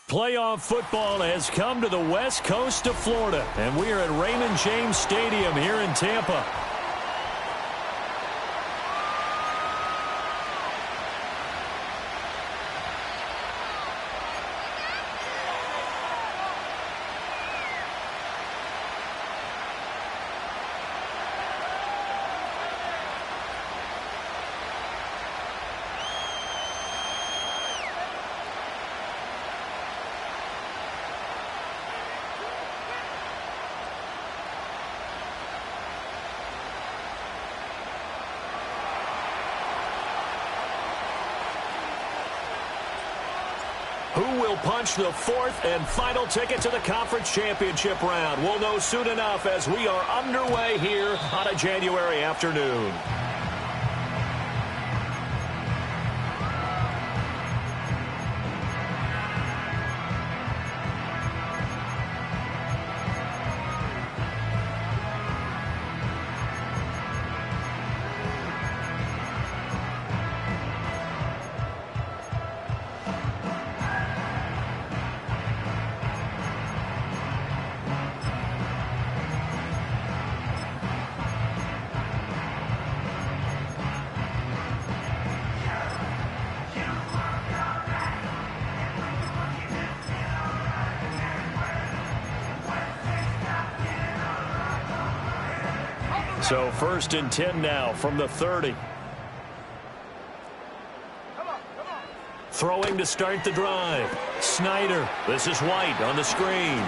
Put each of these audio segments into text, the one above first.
Playoff football has come to the west coast of Florida, and we are at Raymond James Stadium here in Tampa. Who will punch the fourth and final ticket to the conference championship round? We'll know soon enough as we are underway here on a January afternoon. So 1st and 10 now from the 30. Throwing to start the drive. Snyder. This is White on the screen.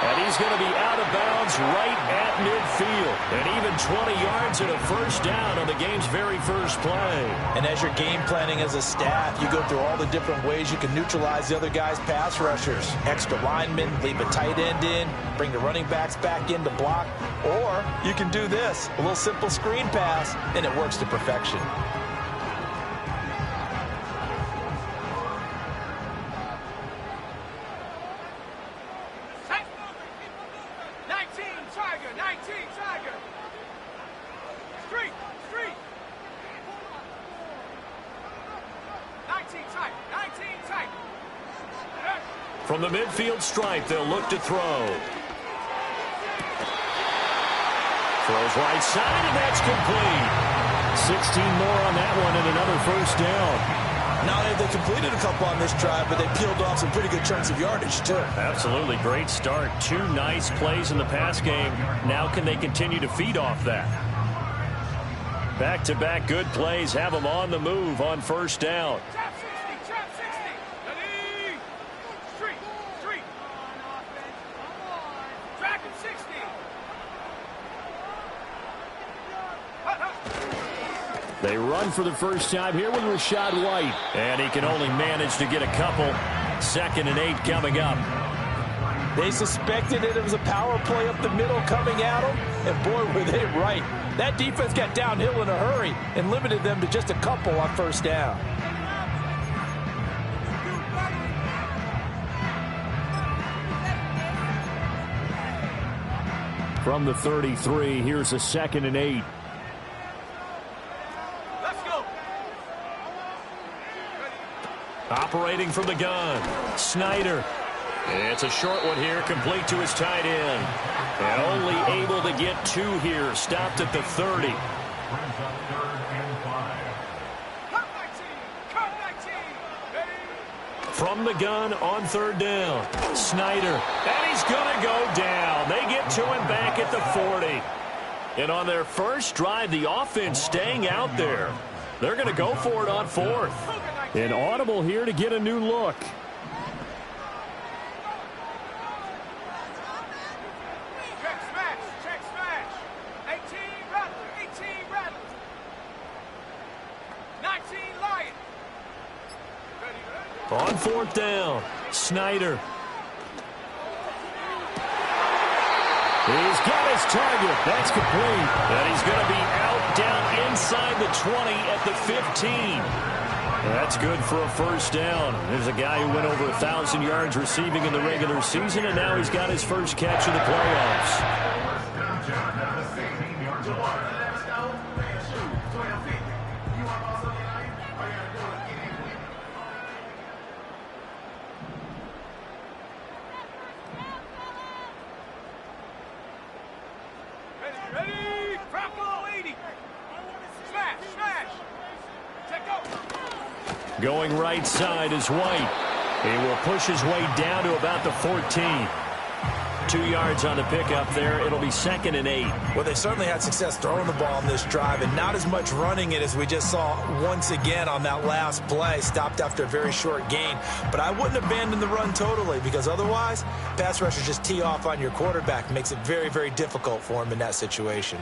And he's going to be out of bounds right at midfield. And even 20 yards and a first down on the game's very first play. And as you're game planning as a staff, you go through all the different ways you can neutralize the other guy's pass rushers. Extra linemen, leave a tight end in, bring the running backs back in to block. Or you can do this, a little simple screen pass, and it works to perfection. From the midfield stripe, they'll look to throw. Throws right side, and that's complete. 16 more on that one and another first down. Not only have they completed a couple on this drive, but they peeled off some pretty good chunks of yardage, too. Absolutely. Great start. 2 nice plays in the pass game. Now can they continue to feed off that? Back-to-back good plays have them on the move on first down. They run for the first time here with Rachaad White. And he can only manage to get a couple. 2nd and 8 coming up. They suspected it was a power play up the middle coming at them. And boy, were they right. That defense got downhill in a hurry and limited them to just a couple on first down. From the 33, here's a 2nd and 8. Operating from the gun, Snyder. It's a short one here, complete to his tight end. And only able to get 2 here, stopped at the 30. From the gun on 3rd down, Snyder. And he's going to go down. They get to him back at the 40. And on their first drive, the offense staying out there. They're going to go for it on 4th. An audible here to get a new look. Check smash. 18 Rattler. 19 Lion. On 4th down, Snyder. He's got his target. That's complete. And he's going to be out down inside the 20 at the 15. That's good for a first down. There's a guy who went over 1,000 yards receiving in the regular season, and now he's got his first catch of the playoffs. Going right side is White. He will push his way down to about the 14. 2 yards on the pickup there. It'll be 2nd and 8. Well, they certainly had success throwing the ball on this drive and not as much running it as we just saw once again on that last play. Stopped after a very short gain. But I wouldn't abandon the run totally because otherwise, pass rushers just tee off on your quarterback. Makes it very, very difficult for him in that situation.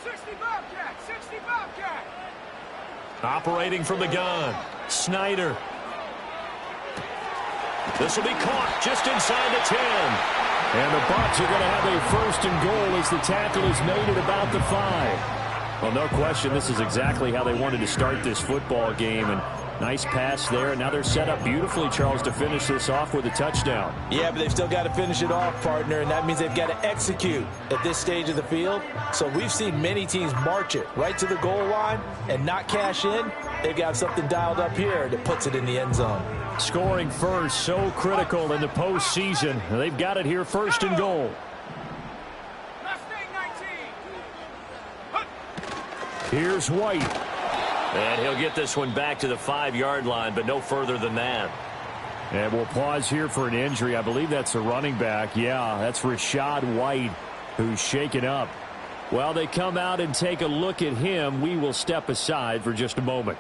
60 Bobcat, 60 Bobcat. Operating from the gun, Snyder. This will be caught just inside the 10. And the Bucs are going to have a 1st and goal as the tackle is made at about the 5. Well, no question, this is exactly how they wanted to start this football game. And nice pass there. And now they're set up beautifully, Charles, to finish this off with a touchdown. Yeah, but they've still got to finish it off, partner, and that means they've got to execute at this stage of the field. So we've seen many teams march it right to the goal line and not cash in. They've got something dialed up here that puts it in the end zone. Scoring first, so critical in the postseason. They've got it here, 1st and goal. Mustang 19. Here's White. And he'll get this one back to the 5-yard line, but no further than that. And we'll pause here for an injury. I believe that's a running back. Yeah, that's Rashad White, who's shaken up. While they come out and take a look at him, we will step aside for just a moment.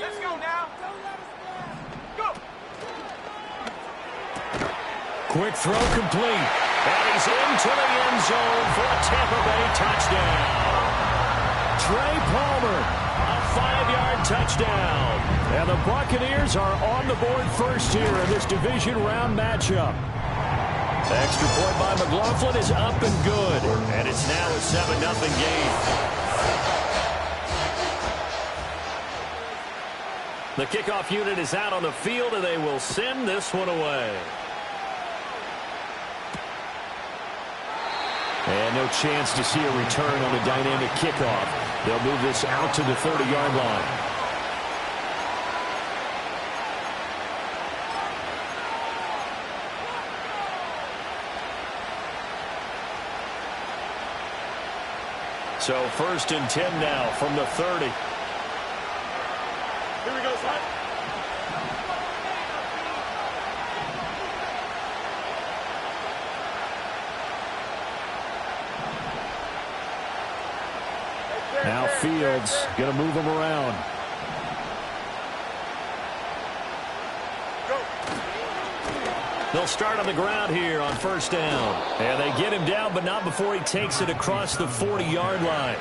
Let's go now. Go. Quick throw complete. And he's into the end zone for a Tampa Bay touchdown. Trey Palmer, a 5-yard touchdown. And the Buccaneers are on the board first here in this division round matchup. Extra point by McLaughlin is up and good. And it's now a 7-0 game. The kickoff unit is out on the field, and they will send this one away. And no chance to see a return on the dynamic kickoff. They'll move this out to the 30-yard line. So 1st and 10 now from the 30. Here we go, son. Now Fields going to move him around. They'll start on the ground here on 1st down. And they get him down, but not before he takes it across the 40-yard line.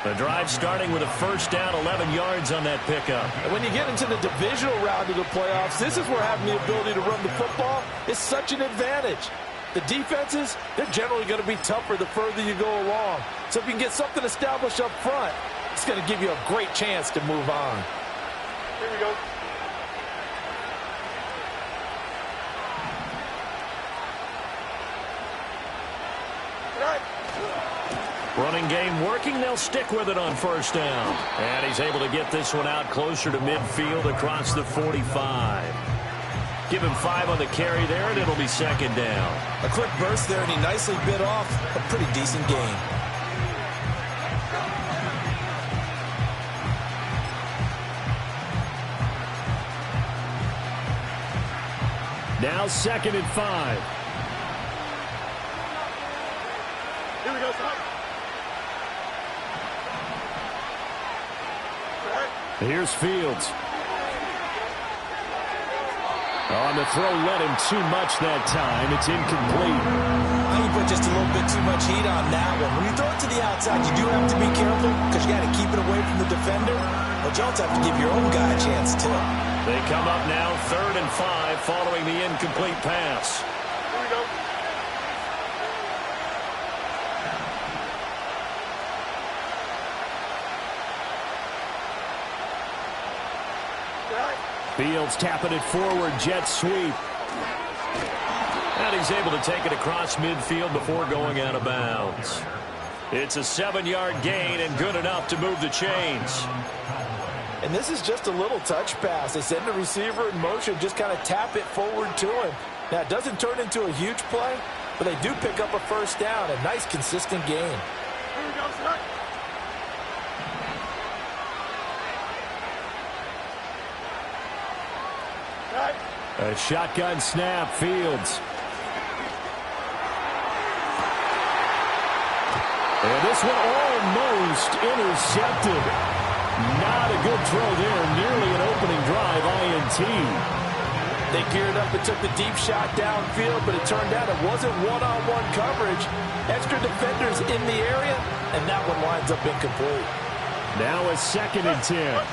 The drive starting with a 1st down, 11 yards on that pickup. And when you get into the divisional round of the playoffs, this is where having the ability to run the football is such an advantage. The defenses, they're generally going to be tougher the further you go along. So if you can get something established up front, it's going to give you a great chance to move on. Here we go. Running game working. They'll stick with it on 1st down. And he's able to get this one out closer to midfield across the 45. Give him 5 on the carry there, and it'll be 2nd down. A quick burst there, and he nicely bit off a pretty decent gain. Now 2nd and 5. Here we go, son. Here's Fields. On the throw, led him too much that time. It's incomplete. I think you put just a little bit too much heat on that one. When you throw it to the outside, you do have to be careful because you got to keep it away from the defender. But you also have to give your own guy a chance, too. They come up now 3rd and 5 following the incomplete pass. Here we go. Fields tapping it forward, jet sweep. And he's able to take it across midfield before going out of bounds. It's a 7-yard gain and good enough to move the chains. And this is just a little touch pass. They send the receiver in motion, just kind of tap it forward to him. Now, it doesn't turn into a huge play, but they do pick up a first down. A nice, consistent gain. Here we go, sir. Right. A shotgun snap, Fields. And this one almost intercepted. Not a good throw there. Nearly an opening drive, INT. They geared up and took the deep shot downfield, but it turned out it wasn't one-on-one coverage. Extra defenders in the area, and that one winds up incomplete. Now a 2nd and 10.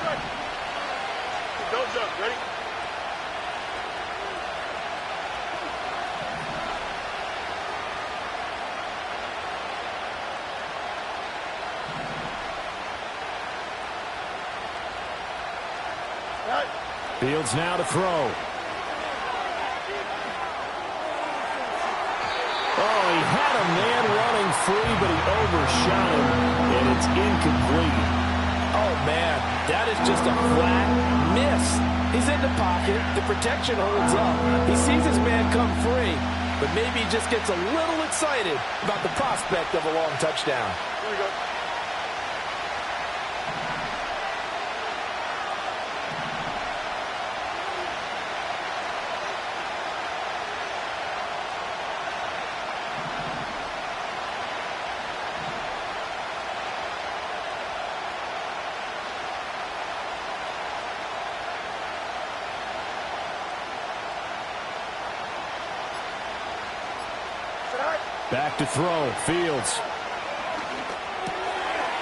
Don't jump. Ready? Right. Fields now to throw. Oh, he had a man running free, but he overshot him, and it's incomplete. Oh, man, that is just a flat miss. He's in the pocket. The protection holds up. He sees his man come free, but maybe he just gets a little excited about the prospect of a long touchdown. Here we go. Back to throw. Fields.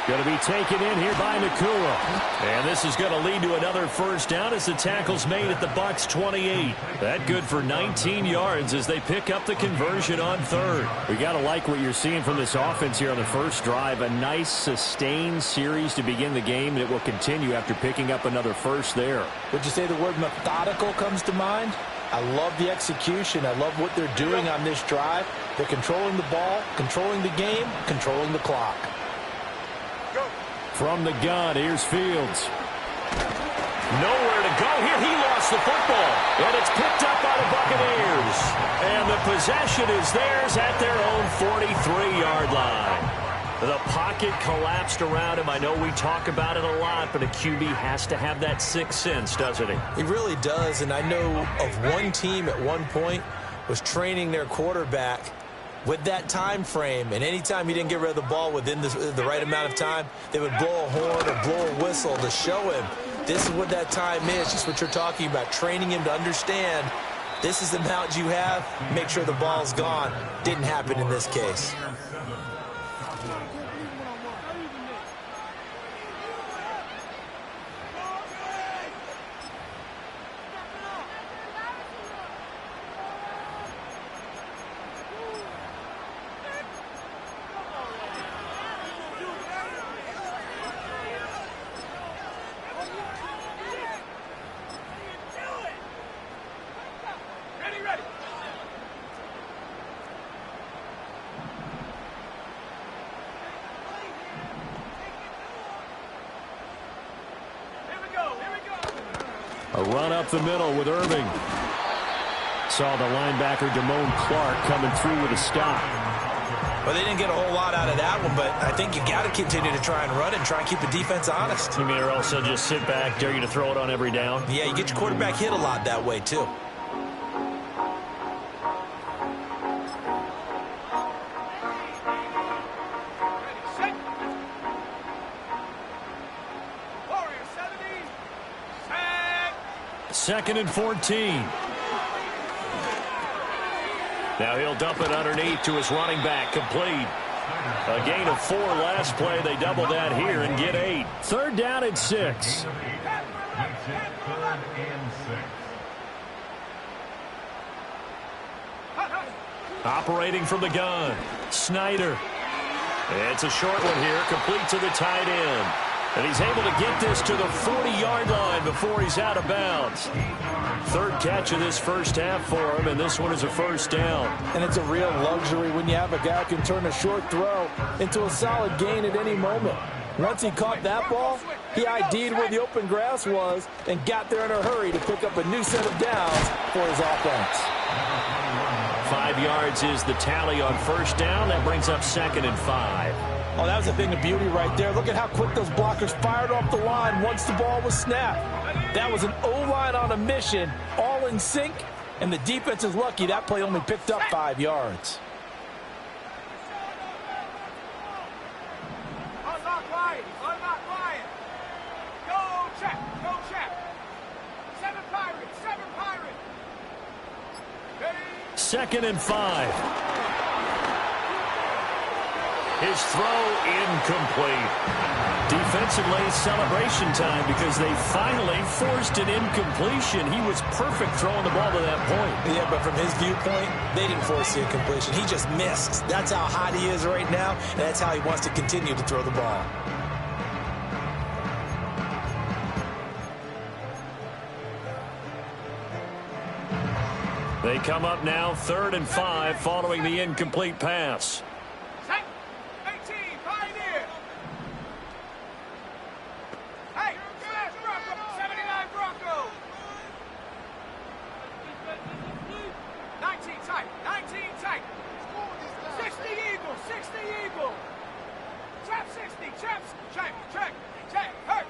Going to be taken in here by Nakua. And this is going to lead to another first down as the tackle's made at the Bucs 28. That good for 19 yards as they pick up the conversion on 3rd. We got to like what you're seeing from this offense here on the first drive. A nice sustained series to begin the game that will continue after picking up another first there. Would you say the word methodical comes to mind? I love the execution. I love what they're doing on this drive. They're controlling the ball, controlling the game, controlling the clock. Go. From the gun, here's Fields. Nowhere to go here. He lost the football. And it's picked up by the Buccaneers. And the possession is theirs at their own 43-yard line. The pocket collapsed around him. I know we talk about it a lot, but a QB has to have that sixth sense, doesn't he? He really does, and I know of one team at one point was training their quarterback with that time frame, and anytime he didn't get rid of the ball within the right amount of time, they would blow a horn or blow a whistle to show him this is what that time is, just what you're talking about, training him to understand this is the amount you have, make sure the ball's gone. Didn't happen in this case. A run up the middle with Irving. Saw the linebacker Damone Clark coming through with a stop. Well, they didn't get a whole lot out of that one, but I think you got to continue to try and run it and try and keep the defense honest. You mean, or also just sit back, dare you to throw it on every down? Yeah, you get your quarterback hit a lot that way, too. Second and 14. Now he'll dump it underneath to his running back. Complete. A gain of 4 last play. They double that here and get 8. Third down and 6. Operating from the gun. Snyder. It's a short one here. Complete to the tight end. And he's able to get this to the 40-yard line before he's out of bounds. Third catch of this first half for him, and this one is a first down. And it's a real luxury when you have a guy who can turn a short throw into a solid gain at any moment. Once he caught that ball, he ID'd where the open grass was and got there in a hurry to pick up a new set of downs for his offense. 5 yards is the tally on first down. That brings up 2nd and 5. Oh, that was a thing of beauty right there. Look at how quick those blockers fired off the line once the ball was snapped. That was an O-line on a mission, all in sync, and the defense is lucky that play only picked up 5 yards. Second and 5. His throw incomplete. Defensively, celebration time because they finally forced an incompletion. He was perfect throwing the ball to that point. Yeah, but from his viewpoint, they didn't force the incompletion. He just missed. That's how hot he is right now, and that's how he wants to continue to throw the ball. They come up now 3rd and 5 following the incomplete pass. 18, Pioneer. Hey, smash Bronco, 79 Bronco. 19 tight, 19 tight. 60 Eagle, 60 Eagle. Trap 60, check, hurt.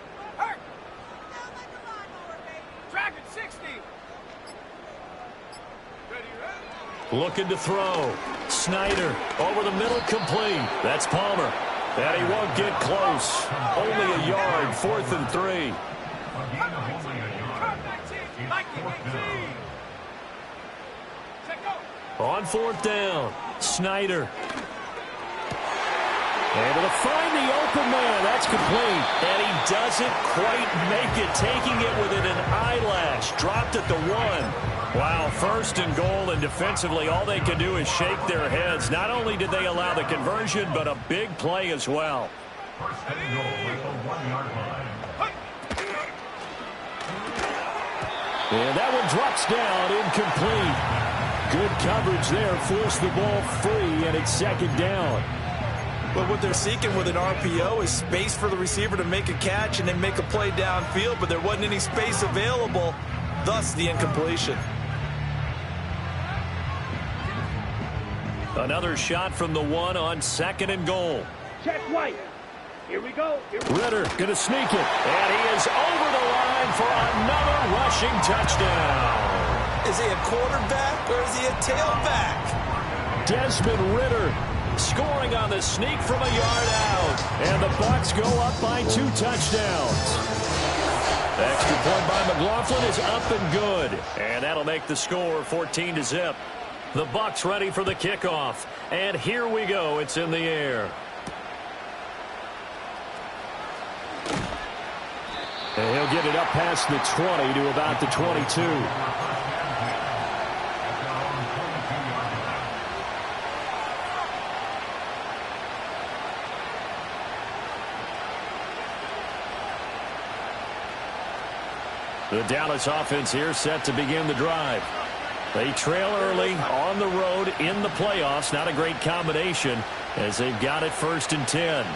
Dragon 60. Looking to throw. Snyder over the middle, complete. That's Palmer. And he won't get close. Only a yard, 4th and 3. On 4th down, Snyder. Able to find the open man. That's complete. And he doesn't quite make it, taking it within an eyelash. Dropped at the 1. Wow, 1st and goal, and defensively all they can do is shake their heads. Not only did they allow the conversion, but a big play as well. And that one drops down, incomplete. Good coverage there, forced the ball free, and it's 2nd down. But what they're seeking with an RPO is space for the receiver to make a catch and then make a play downfield, but there wasn't any space available, thus the incompletion. Another shot from the 1 on 2nd and goal. Check White. Here we go. Ritter going to sneak it. And he is over the line for another rushing touchdown. Is he a quarterback or is he a tailback? Desmond Ritter scoring on the sneak from a yard out. And the Bucs go up by 2 touchdowns. Extra point by McLaughlin is up and good. And that'll make the score 14-0. The Bucs ready for the kickoff. And here we go. It's in the air. And he'll get it up past the 20 to about the 22. The Dallas offense here set to begin the drive. They trail early on the road in the playoffs. Not a great combination as they've got it 1st and 10.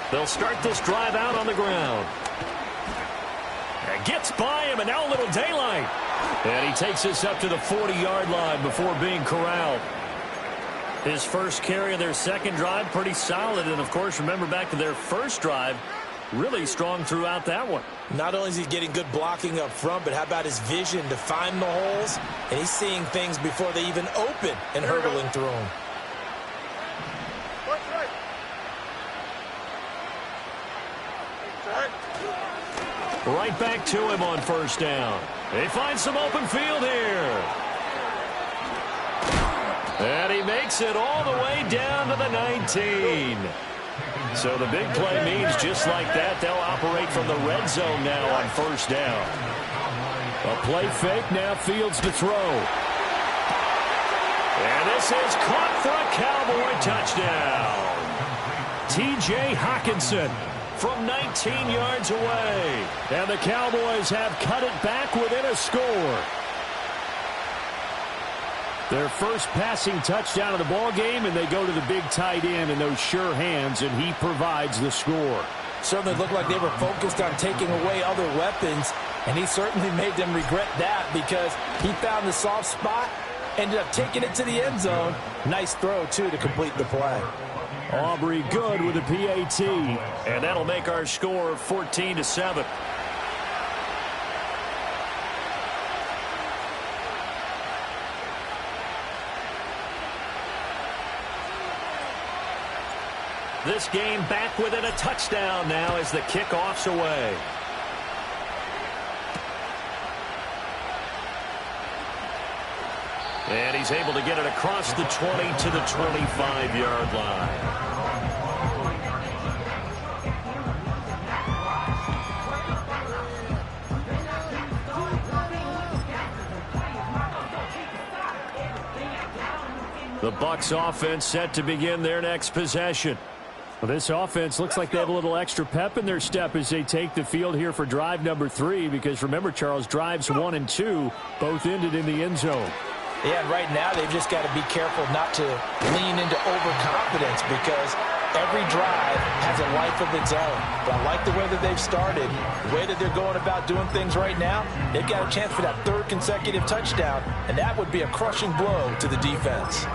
They'll start this drive out on the ground. And gets by him, and now a little daylight. And he takes this up to the 40-yard line before being corralled. His first carry of their 2nd drive, pretty solid. And, of course, remember back to their 1st drive, really strong throughout that one. Not only is he getting good blocking up front, but how about his vision to find the holes? And he's seeing things before they even open and hurdling through them. Right back to him on 1st down. They find some open field here. And he makes it all the way down to the 19. So the big play means just like that, they'll operate from the red zone now on 1st down. A play fake, now Fields to throw. And this is caught for a Cowboy touchdown. T.J. Hockenson from 19 yards away. And the Cowboys have cut it back within a score. Their first passing touchdown of the ball game, and they go to the big tight end in those sure hands, and he provides the score. Certainly looked like they were focused on taking away other weapons, and he certainly made them regret that because he found the soft spot, ended up taking it to the end zone. Nice throw, too, to complete the play. Aubrey good with a PAT, and that'll make our score 14-7. This game back within a touchdown now as the kickoff's away. And he's able to get it across the 20 to the 25-yard line. The Bucs offense set to begin their next possession. Well, this offense looks like they have a little extra pep in their step as they take the field here for drive number 3, because remember, Charles, drives 1 and 2 both ended in the end zone. Yeah, and right now they've just got to be careful not to lean into overconfidence because every drive has a life of its own. But I like the way that they've started, the way that they're going about doing things right now. They've got a chance for that 3rd consecutive touchdown, and that would be a crushing blow to the defense.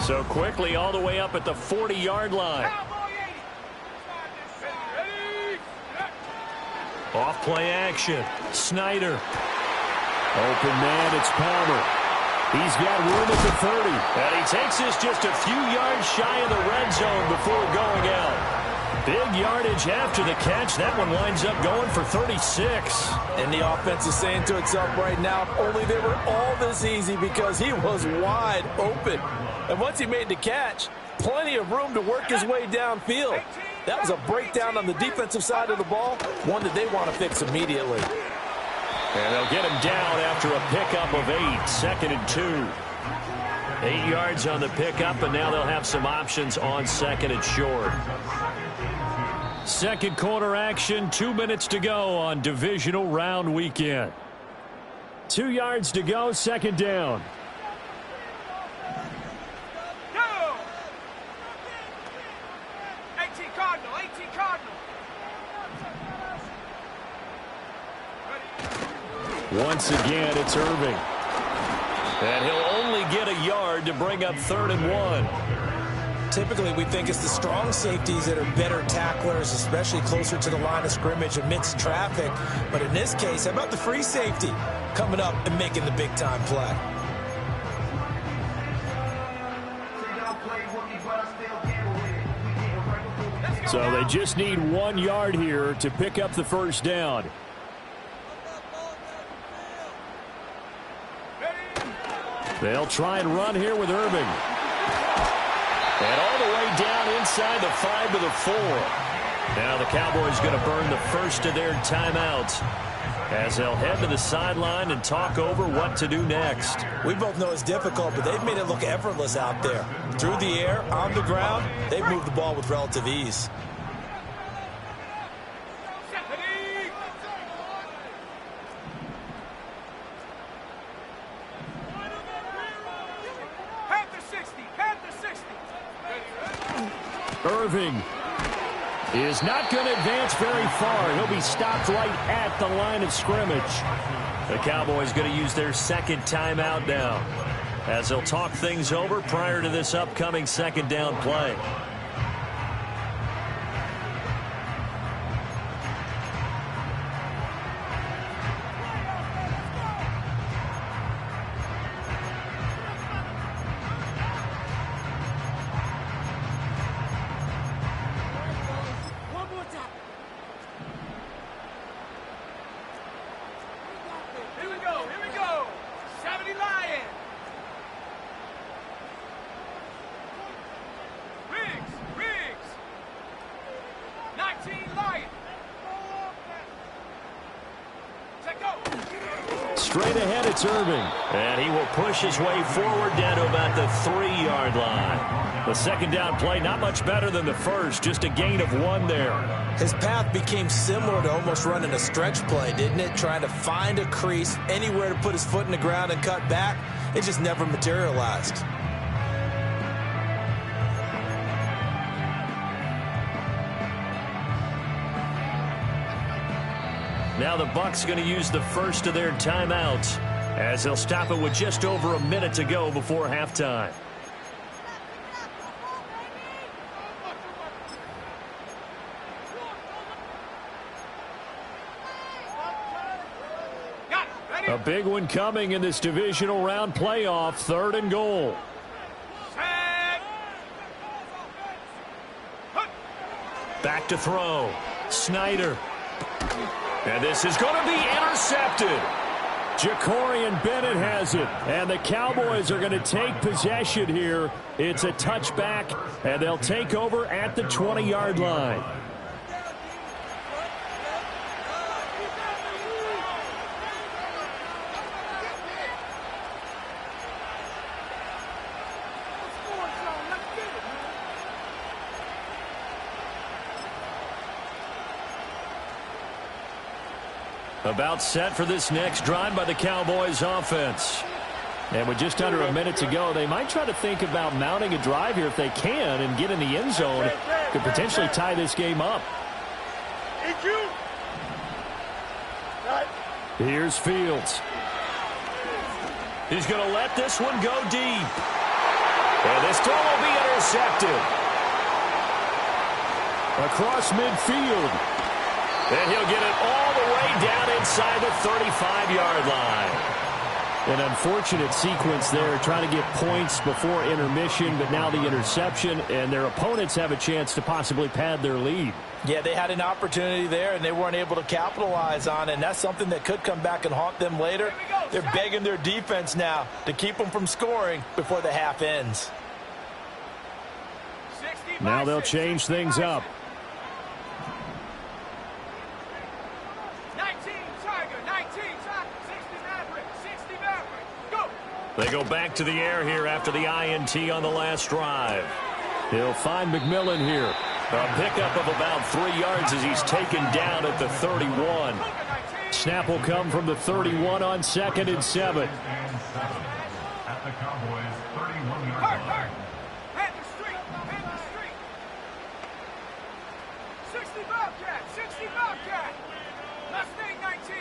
So quickly all the way up at the 40-yard line. Off play action. Snyder. Open man, it's Palmer. He's got room at the 30. And he takes this just a few yards shy of the red zone before going out. Big yardage after the catch. That one winds up going for 36. And the offense is saying to itself right now, only they were all this easy because he was wide open. And once he made the catch, plenty of room to work his way downfield. That was a breakdown on the defensive side of the ball, one that they want to fix immediately. And they'll get him down after a pickup of 8, 2nd and 2. 8 yards on the pickup, and now they'll have some options on 2nd and short. Second quarter action, 2 minutes to go on divisional round weekend. 2 yards to go, 2nd down. 18 Cardinal, 18 Cardinal. Once again, it's Irving. And he'll only get a yard to bring up 3rd and 1. Typically, we think it's the strong safeties that are better tacklers, especially closer to the line of scrimmage amidst traffic. But in this case, how about the free safety coming up and making the big-time play? So they just need 1 yard here to pick up the first down. They'll try and run here with Irving. And all the way down inside the 5 to the 4. Now the Cowboys going to burn the first of their timeouts as they'll head to the sideline and talk over what to do next. We both know it's difficult, but they've made it look effortless out there. Through the air, on the ground, they've moved the ball with relative ease. Irving is not going to advance very far. He'll be stopped right at the line of scrimmage. The Cowboys going to use their 2nd timeout now as they'll talk things over prior to this upcoming 2nd down play. Riggs. Straight ahead, it's Irving. And he will push his way forward down to about the 3-yard line. The second down play, not much better than the first, just a gain of 1 there. His path became similar to almost running a stretch play, didn't it? Trying to find a crease, anywhere to put his foot in the ground and cut back. It just never materialized. Now the Bucs going to use the first of their timeouts as they'll stop it with just over a minute to go before halftime. A big one coming in this divisional round playoff, 3rd and goal. Back to throw. Snyder. And this is going to be intercepted. Jacorian Bennett has it. And the Cowboys are going to take possession here. It's a touchback, and they'll take over at the 20-yard line. About set for this next drive by the Cowboys offense. And with just under a minute to go, they might try to think about mounting a drive here if they can and get in the end zone. Could potentially tie this game up. Here's Fields. He's going to let this one go deep. And this throw will be intercepted. Across midfield. And he'll get it all the way down inside the 35-yard line. An unfortunate sequence there, trying to get points before intermission, but now the interception, and their opponents have a chance to possibly pad their lead. Yeah, they had an opportunity there, and they weren't able to capitalize on it, and that's something that could come back and haunt them later. They're begging their defense now to keep them from scoring before the half ends. Now they'll change things up. They go back to the air here after the INT on the last drive. He'll find McMillan here. A pickup of about 3 yards as he's taken down at the 31. Snap will come from the 31 on 2nd and 7. At the Cowboys' 31-yard line. Head the street. 60 Bobcat. 60 Bobcat. Mustang 19.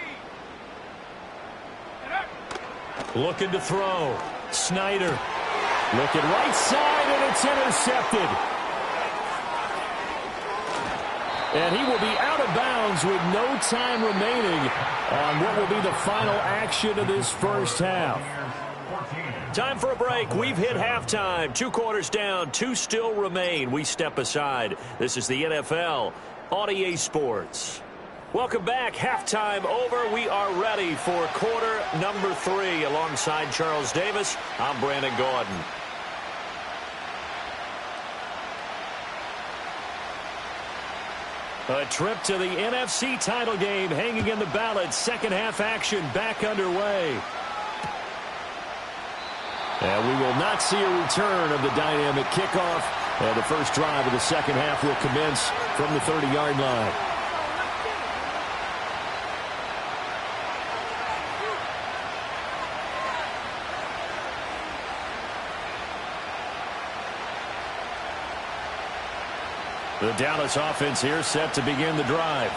Looking to throw. Snyder. Looking right side, and it's intercepted. And he will be out of bounds with no time remaining on what will be the final action of this first half. Time for a break. We've hit halftime. 2 quarters down, 2 still remain. We step aside. This is the NFL on EA Sports. Welcome back. Halftime over. We are ready for quarter number 3. Alongside Charles Davis, I'm Brandon Gordon. A trip to the NFC title game hanging in the balance. Second half action back underway. And we will not see a return of the dynamic kickoff. And the first drive of the second half will commence from the 30-yard line. The Dallas offense here set to begin the drive.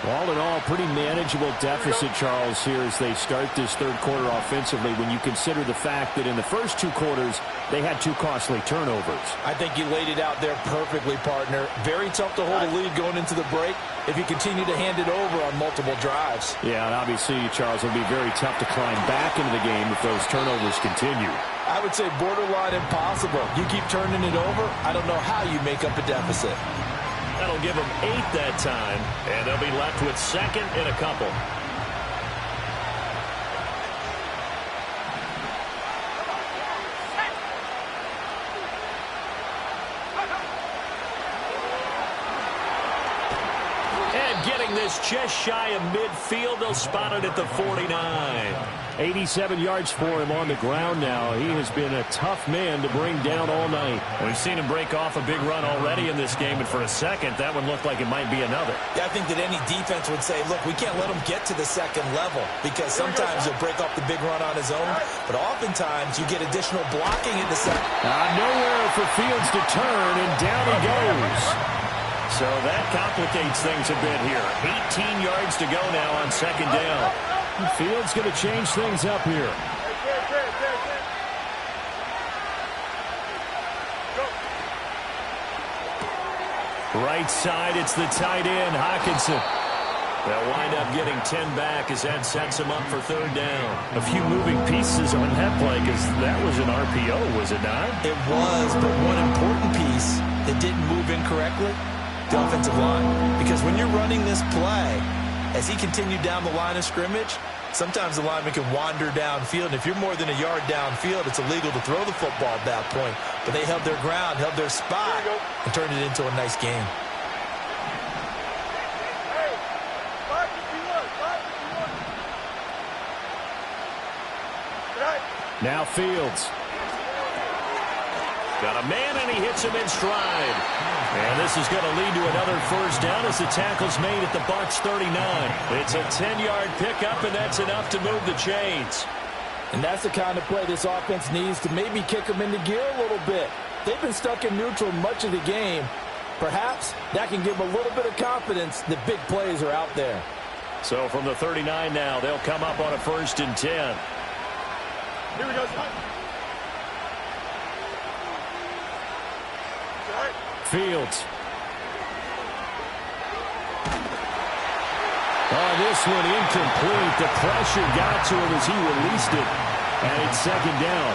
All in all, pretty manageable deficit, Charles, here as they start this third quarter offensively when you consider the fact that in the first 2 quarters, they had 2 costly turnovers. I think you laid it out there perfectly, partner. Very tough to hold a lead going into the break if you continue to hand it over on multiple drives. Yeah, and obviously, Charles, it'll be very tough to climb back into the game if those turnovers continue. I would say borderline impossible. You keep turning it over, I don't know how you make up a deficit. That'll give them 8 that time, and they'll be left with second and a couple. And getting this just shy of midfield, they'll spot it at the 49. 87 yards for him on the ground now. He has been a tough man to bring down all night. We've seen him break off a big run already in this game, and for a second, that one looked like it might be another. Yeah, I think that any defense would say, look, we can't let him get to the second level, because sometimes he'll break off the big run on his own, but oftentimes you get additional blocking in the second. Nowhere for Fields to turn, and down he goes. So that complicates things a bit here. 18 yards to go now on second down. Fields going to change things up here. Right side, it's the tight end, Hockenson. They'll wind up getting 10 back as that sets them up for third down. A few moving pieces on that play because that was an RPO, was it not? It was, but one important piece that didn't move incorrectly, the offensive line. Because when you're running this play, as he continued down the line of scrimmage, sometimes the lineman can wander downfield. And if you're more than a yard downfield, it's illegal to throw the football at that point. But they held their ground, held their spot, and turned it into a nice game. Now Fields. Got a man, and he hits him in stride. And this is going to lead to another first down as the tackle's made at the Bucs 39. It's a 10-yard pickup, and that's enough to move the chains. And that's the kind of play this offense needs to maybe kick them into gear a little bit. They've been stuck in neutral much of the game. Perhaps that can give them a little bit of confidence that big plays are out there. So from the 39 now, they'll come up on a 1st and 10. Here we go. Fields. Oh, this one incomplete. The pressure got to him as he released it. And it's second down.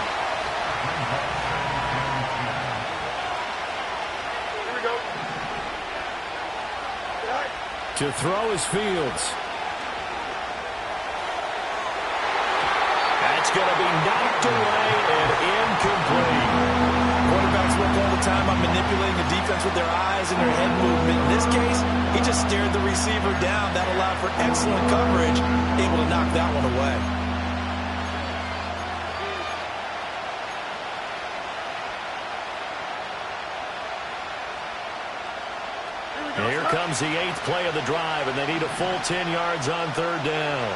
Here we go. To throw is Fields. That's going to be knocked away and incomplete. Quarterbacks work all the time on manipulating the defense with their eyes and their head movement. In this case, he just stared the receiver down. That allowed for excellent coverage, able to knock that one away. Here comes the 8th play of the drive, and they need a full 10 yards on third down.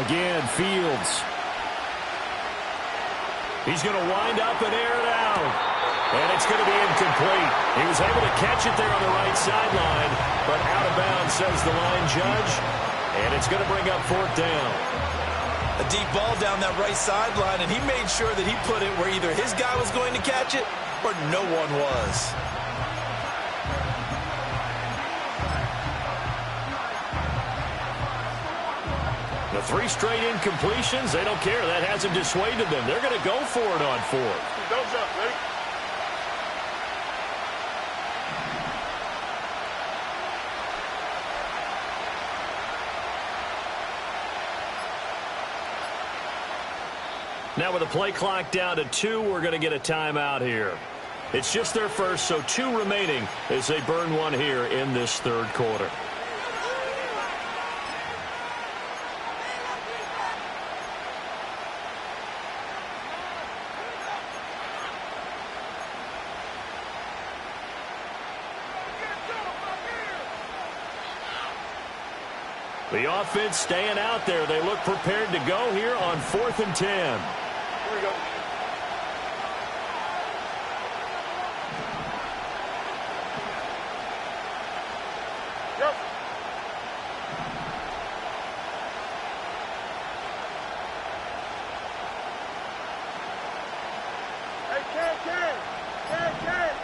Again, Fields. He's going to wind up and air it out. And it's going to be incomplete. He was able to catch it there on the right sideline, but out of bounds, says the line judge. And it's going to bring up 4th down. A deep ball down that right sideline, and he made sure that he put it where either his guy was going to catch it or no one was. The 3 straight incompletions, they don't care. That hasn't dissuaded them. They're going to go for it on 4th. Don't jump, ready? Now with the play clock down to 2, we're going to get a timeout here. It's just their first, so 2 remaining as they burn one here in this third quarter. The offense staying out there. They look prepared to go here on 4th and 10. Here we go. Yep. Hey, Ken.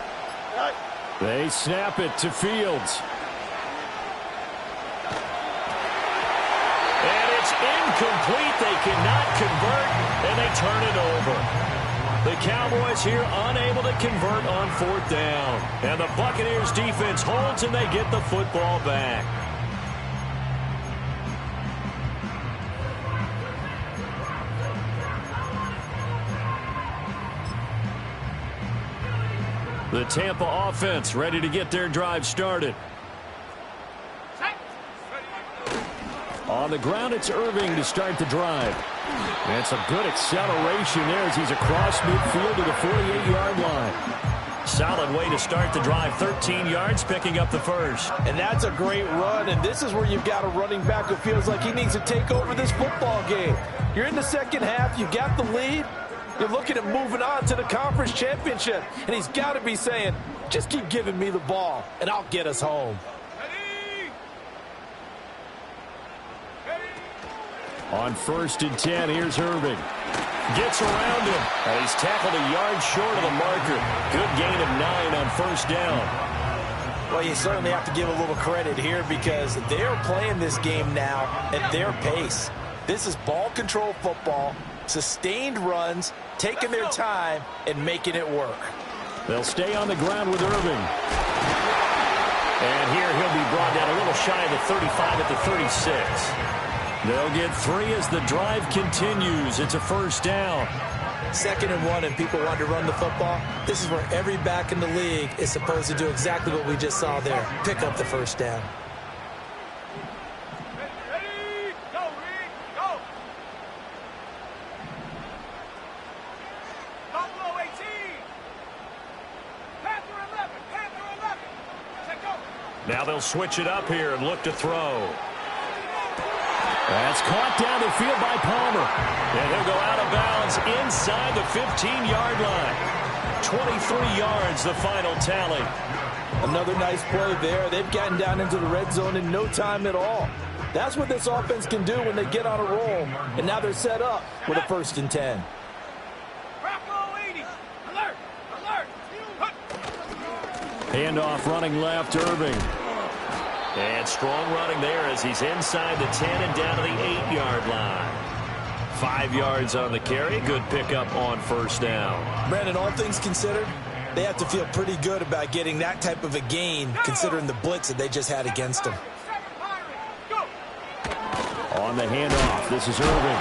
Right. They snap it to Fields. Incomplete. They cannot convert, and they turn it over. The Cowboys here unable to convert on 4th down. And the Buccaneers defense holds, and they get the football back. The Tampa offense ready to get their drive started. On the ground, it's Irving to start the drive. That's a good acceleration there as he's across midfield to the 48-yard line. Solid way to start the drive. 13 yards, picking up the first. And that's a great run, and this is where you've got a running back who feels like he needs to take over this football game. You're in the second half. You got the lead. You're looking at moving on to the conference championship, and he's got to be saying, just keep giving me the ball, and I'll get us home. On 1st and 10, here's Irving. Gets around him. And he's tackled a yard short of the marker. Good gain of 9 on 1st down. Well, you certainly have to give a little credit here because they're playing this game now at their pace. This is ball control football, sustained runs, taking their time, and making it work. They'll stay on the ground with Irving. And here he'll be brought down a little shy of the 35 at the 36. They'll get 3 as the drive continues. It's a 1st down. 2nd and 1, and people want to run the football. This is where every back in the league is supposed to do exactly what we just saw there. Pick up the 1st down. Ready? Go, Reed. Go. Buffalo 18. Panther 11. Panther 11. Set go. Now they'll switch it up here and look to throw. That's caught down the field by Palmer. And he'll go out of bounds inside the 15-yard line. 23 yards, the final tally. Another nice play there. They've gotten down into the red zone in no time at all. That's what this offense can do when they get on a roll. And now they're set up with a 1st and 10. Bravo 80. Alert. Alert. Handoff running left, Irving. And strong running there as he's inside the 10 and down to the 8-yard line. 5 yards on the carry. Good pickup on 1st down. Brandon, all things considered, they have to feel pretty good about getting that type of a gain considering the blitz that they just had against them. On the handoff, this is Irving.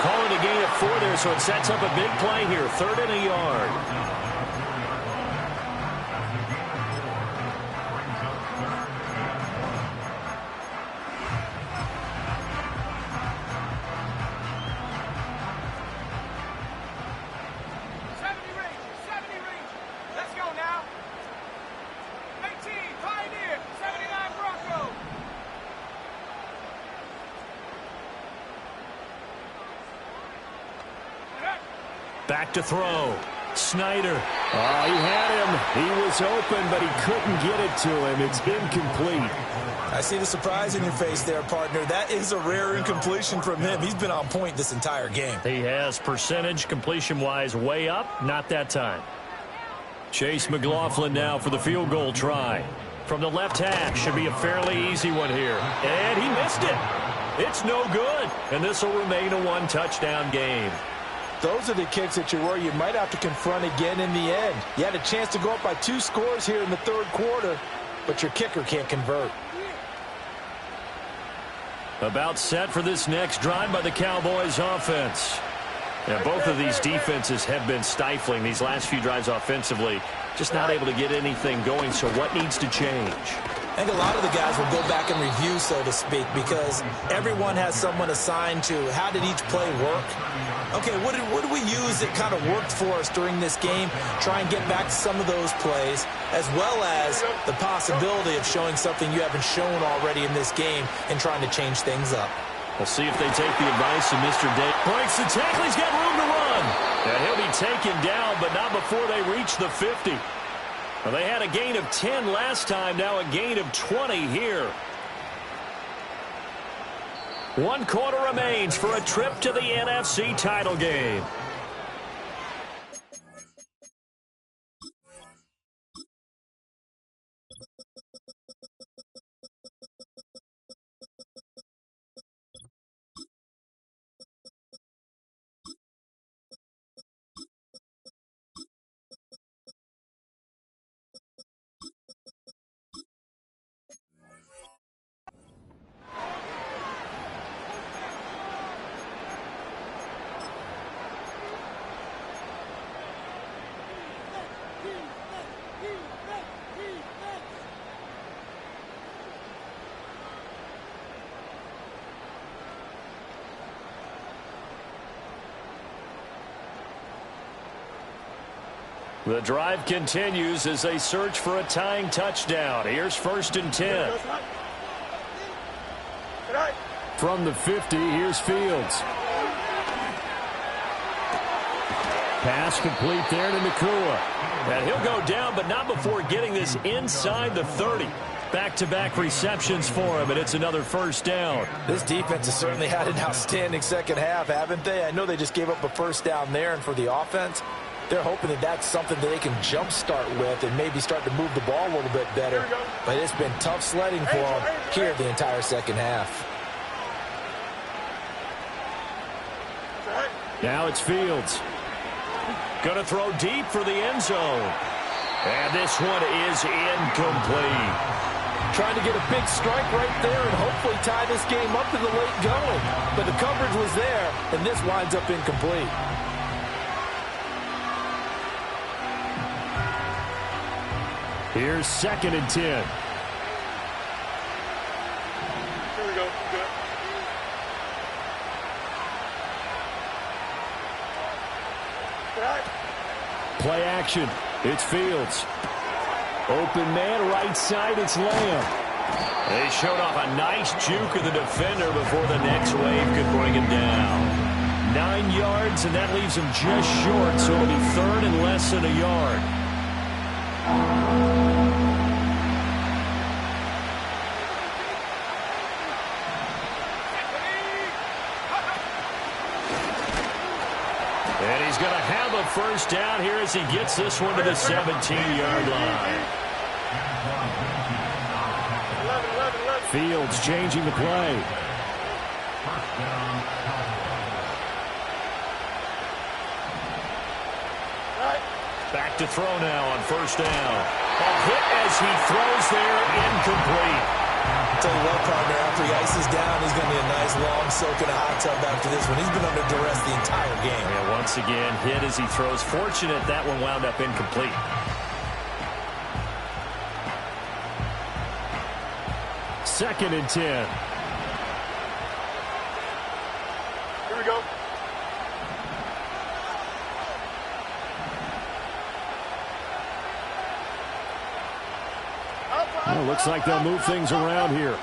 Calling a gain of 4 there, so it sets up a big play here. 3rd and a yard. Back to throw. Snyder. Oh, he had him. He was open, but he couldn't get it to him. It's incomplete. I see the surprise in your face there, partner. That is a rare incompletion from him. He's been on point this entire game. He has percentage completion-wise way up. Not that time. Chase McLaughlin now for the field goal try. From the left hash. Should be a fairly easy one here. And he missed it. It's no good. And this will remain a one-touchdown game. Those are the kicks that you worry you might have to confront again in the end. You had a chance to go up by 2 scores here in the 3rd quarter, but your kicker can't convert. About set for this next drive by the Cowboys offense. Yeah, both of these defenses have been stifling these last few drives offensively. Just not able to get anything going, so what needs to change? I think a lot of the guys will go back and review, so to speak, because everyone has someone assigned to how did each play work. Okay, what did we use that kind of worked for us during this game? Try and get back to some of those plays, as well as the possibility of showing something you haven't shown already in this game and trying to change things up. We'll see if they take the advice of Mr. Day. Breaks the tackle. He's got room to run. And he'll be taken down, but not before they reach the 50. Well, they had a gain of 10 last time, now a gain of 20 here. 1 quarter remains for a trip to the NFC title game. The drive continues as they search for a tying touchdown. Here's 1st and 10. From the 50, here's Fields. Pass complete there to Nakua. And he'll go down, but not before getting this inside the 30. Back-to-back receptions for him, and it's another 1st down. This defense has certainly had an outstanding second half, haven't they? I know they just gave up a 1st down there, and for the offense, they're hoping that that's something that they can jumpstart with and maybe start to move the ball a little bit better. But it's been tough sledding for them here the entire second half. Now it's Fields. Going to throw deep for the end zone. And this one is incomplete. Trying to get a big strike right there and hopefully tie this game up in the late going. But the coverage was there, and this winds up incomplete. Here's 2nd and 10. Here we go. Good. Play action. It's Fields. Open man, right side, it's Lamb. They showed off a nice juke of the defender before the next wave could bring him down. 9 yards, and that leaves him just short, so it'll be 3rd and less than a yard. And he's going to have a 1st down here as he gets this one to the 17-yard line. Fields changing the play. Back to throw now on 1st down. A hit as he throws there, incomplete. I'll tell you what, partner, after he ices down, he's going to be a nice long soak in a hot tub after this one. He's been under duress the entire game. And once again, hit as he throws. Fortunate that one wound up incomplete. Second and 10. Here we go. Well, looks like they'll move things around here.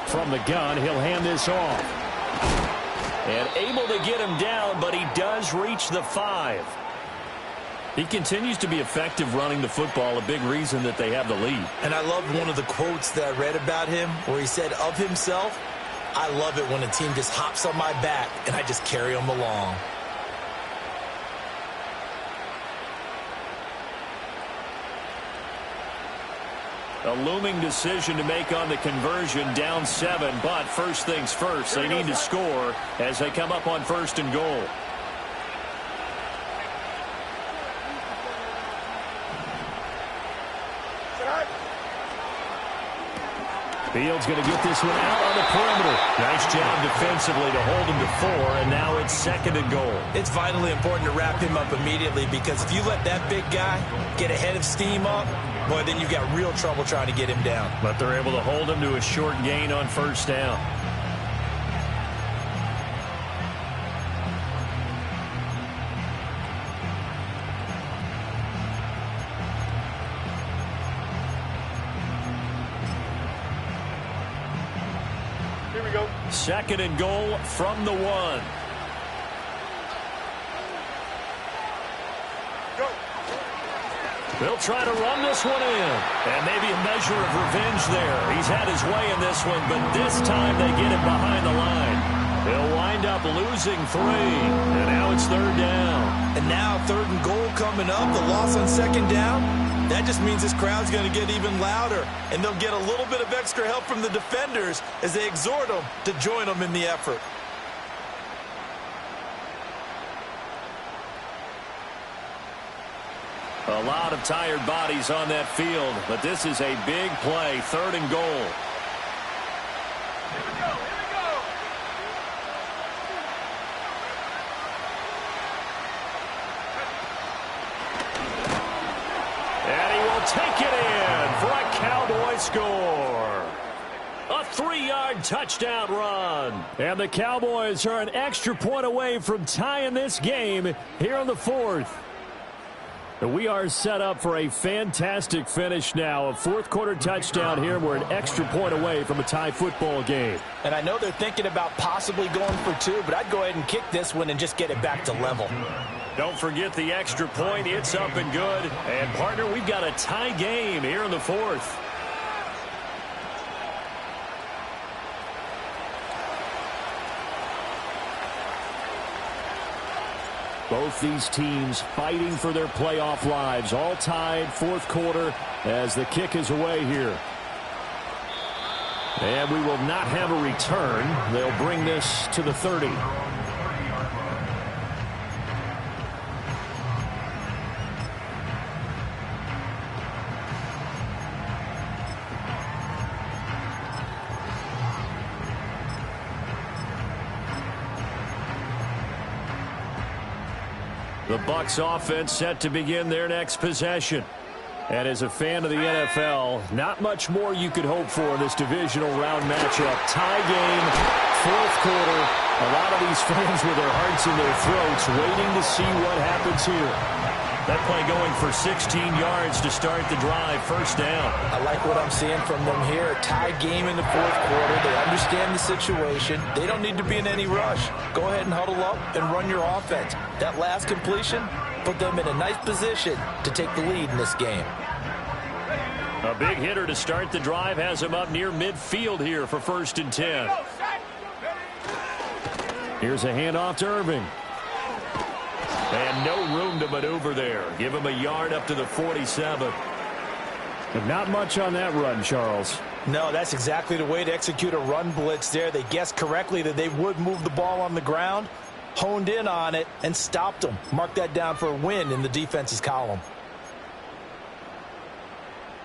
From the gun, he'll hand this off. And able to get him down, but he does reach the 5. He continues to be effective running the football, a big reason that they have the lead. And I love one of the quotes that I read about him where he said of himself, "I love it when a team just hops on my back and I just carry them along." A looming decision to make on the conversion, down 7, but first things first, they need to score as they come up on 1st and goal. Fields going to get this one out on the perimeter. Nice job defensively to hold him to 4, and now it's 2nd and goal. It's vitally important to wrap him up immediately because if you let that big guy get ahead of steam up, boy, then you've got real trouble trying to get him down. But they're able to hold him to a short gain on 1st down. Here we go. 2nd and goal from the 1. Go. They'll try to run this one in. And maybe a measure of revenge there. He's had his way in this one, but this time they get him behind the line. They'll wind up losing 3. And now it's 3rd down. And now 3rd and goal coming up. The loss on 2nd down. That just means this crowd's going to get even louder. And they'll get a little bit of extra help from the defenders as they exhort them to join them in the effort. A lot of tired bodies on that field, but this is a big play, 3rd and goal. Here we go. Here we go. And he will take it in for a Cowboy score. A 3-yard touchdown run. And the Cowboys are an extra point away from tying this game here in the fourth. We are set up for a fantastic finish now. A fourth-quarter touchdown here. We're an extra point away from a tie football game. And I know they're thinking about possibly going for two, but I'd go ahead and kick this one and just get it back to level. Don't forget the extra point. It's up and good. And, partner, we've got a tie game here in the fourth. Both these teams fighting for their playoff lives. All tied, fourth quarter, as the kick is away here. And we will not have a return. They'll bring this to the 30. The Bucs offense set to begin their next possession. And as a fan of the NFL, not much more you could hope for in this divisional round matchup. Tie game, fourth quarter. A lot of these fans with their hearts in their throats waiting to see what happens here. That play going for 16 yards to start the drive. First down. I like what I'm seeing from them here. Tie game in the fourth quarter. They understand the situation. They don't need to be in any rush. Go ahead and huddle up and run your offense. That last completion put them in a nice position to take the lead in this game. A big hitter to start the drive has him up near midfield here for 1st and 10. Here's a handoff to Irving. And no room to maneuver there. Give him a yard up to the 47. But not much on that run, Charles. No, that's exactly the way to execute a run blitz there. They guessed correctly that they would move the ball on the ground, honed in on it, and stopped them. Mark that down for a win in the defense's column.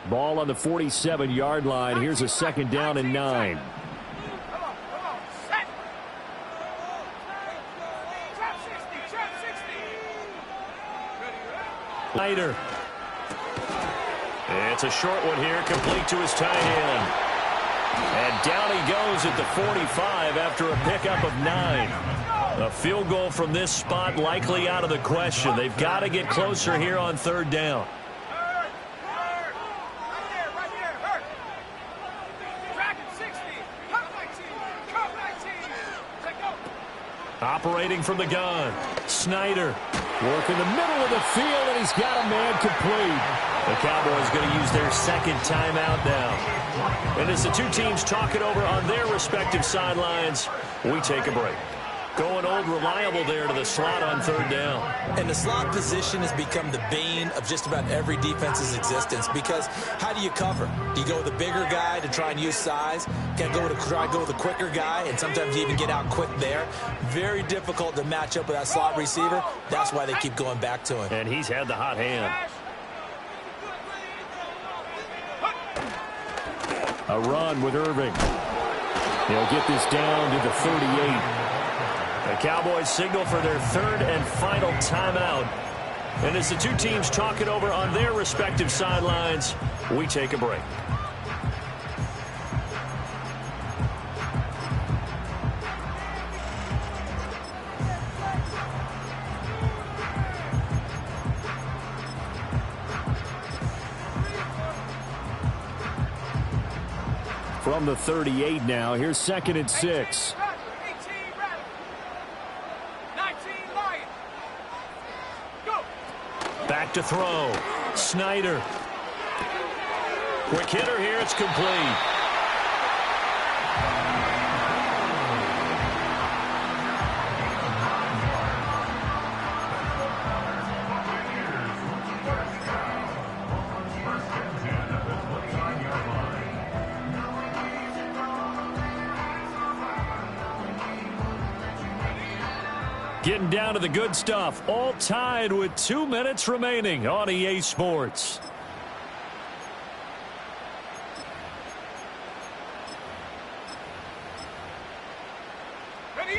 Ball on the 47-yard line. Here's a 2nd down and 9. Snyder. It's a short one here, complete to his tight end. And down he goes at the 45 after a pickup of 9. A field goal from this spot likely out of the question. They've got to get closer here on 3rd down. Operating from the gun. Snyder. Work in the middle of the field, and he's got a man complete. The Cowboys going to use their 2nd timeout now. And as the two teams talk it over on their respective sidelines, we take a break. Going old reliable there to the slot on 3rd down. And the slot position has become the bane of just about every defense's existence, because how do you cover? Do you go with the bigger guy to try and use size? Can I try to go with the quicker guy, and sometimes you even get out quick there? Very difficult to match up with that slot receiver. That's why they keep going back to him. And he's had the hot hand. A run with Irving. He'll get this down to the 38. The Cowboys signal for their 3rd and final timeout. And as the two teams talk it over on their respective sidelines, we take a break. From the 38 now, here's 2nd and 6. Back to throw. Snyder. Quick hitter here. It's complete. Getting down to the good stuff. All tied with 2 minutes remaining on EA Sports.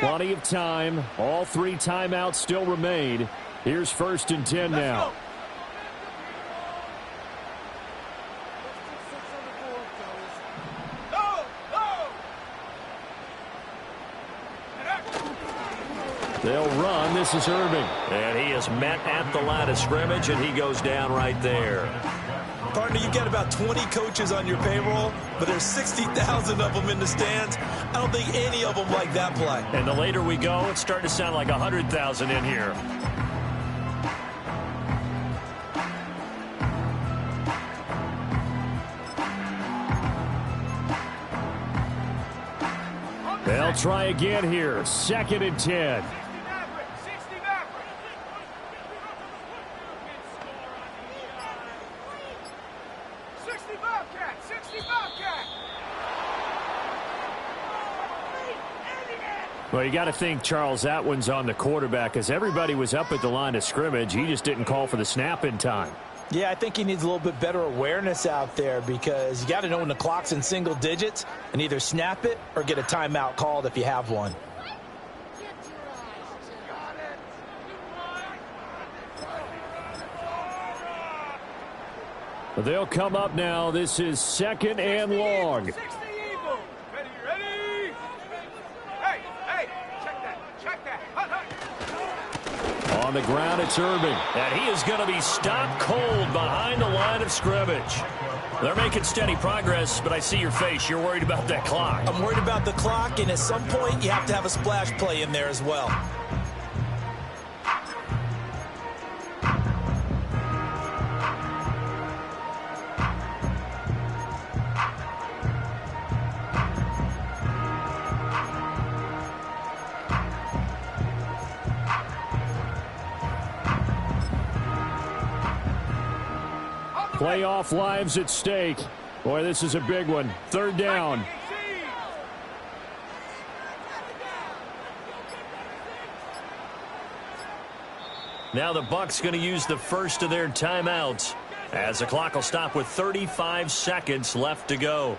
Plenty of time. All 3 timeouts still remain. Here's 1st and 10 now. They'll run. This is Irving. And he is met at the line of scrimmage, and he goes down right there. Partner, you've got about 20 coaches on your payroll, but there's 60,000 of them in the stands. I don't think any of them like that play. And the later we go, it's starting to sound like 100,000 in here. They'll try again here. 2nd and 10. Well, you got to think, Charles, that one's on the quarterback as everybody was up at the line of scrimmage. He just didn't call for the snap in time. Yeah, I think he needs a little bit better awareness out there because you got to know when the clock's in single digits and either snap it or get a timeout called if you have one. They'll come up now. This is 2nd and long. On the ground, it's Irving. And he is going to be stopped cold behind the line of scrimmage. They're making steady progress, but I see your face. You're worried about that clock. I'm worried about the clock, and at some point, you have to have a splash play in there as well. Playoff lives at stake. Boy, this is a big one. 3rd down. Now the Bucs going to use the first of their timeouts as the clock will stop with 35 seconds left to go.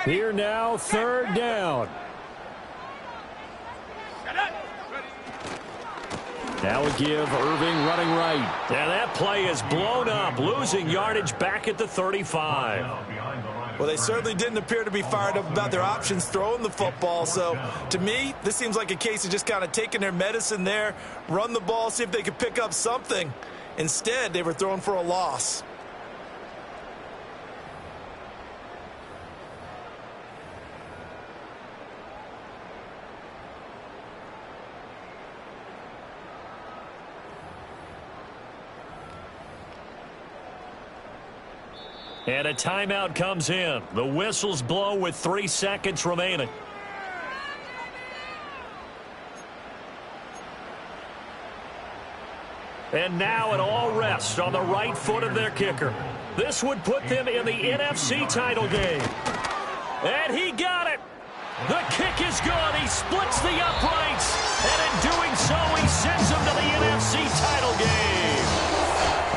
Here now, 3rd down. Now we give Irving running right. And that play is blown up, losing yardage back at the 35. Well, they certainly didn't appear to be fired up about their options throwing the football. So, to me, this seems like a case of just kind of taking their medicine there, run the ball, see if they could pick up something. Instead, they were throwing for a loss. And a timeout comes in. The whistles blow with 3 seconds remaining. And now it all rests on the right foot of their kicker. This would put them in the NFC title game. And he got it. The kick is good. He splits the uprights. And in doing so, he sends them to the NFC title game.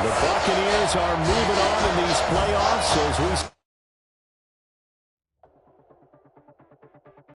The Buccaneers are moving on in these playoffs as we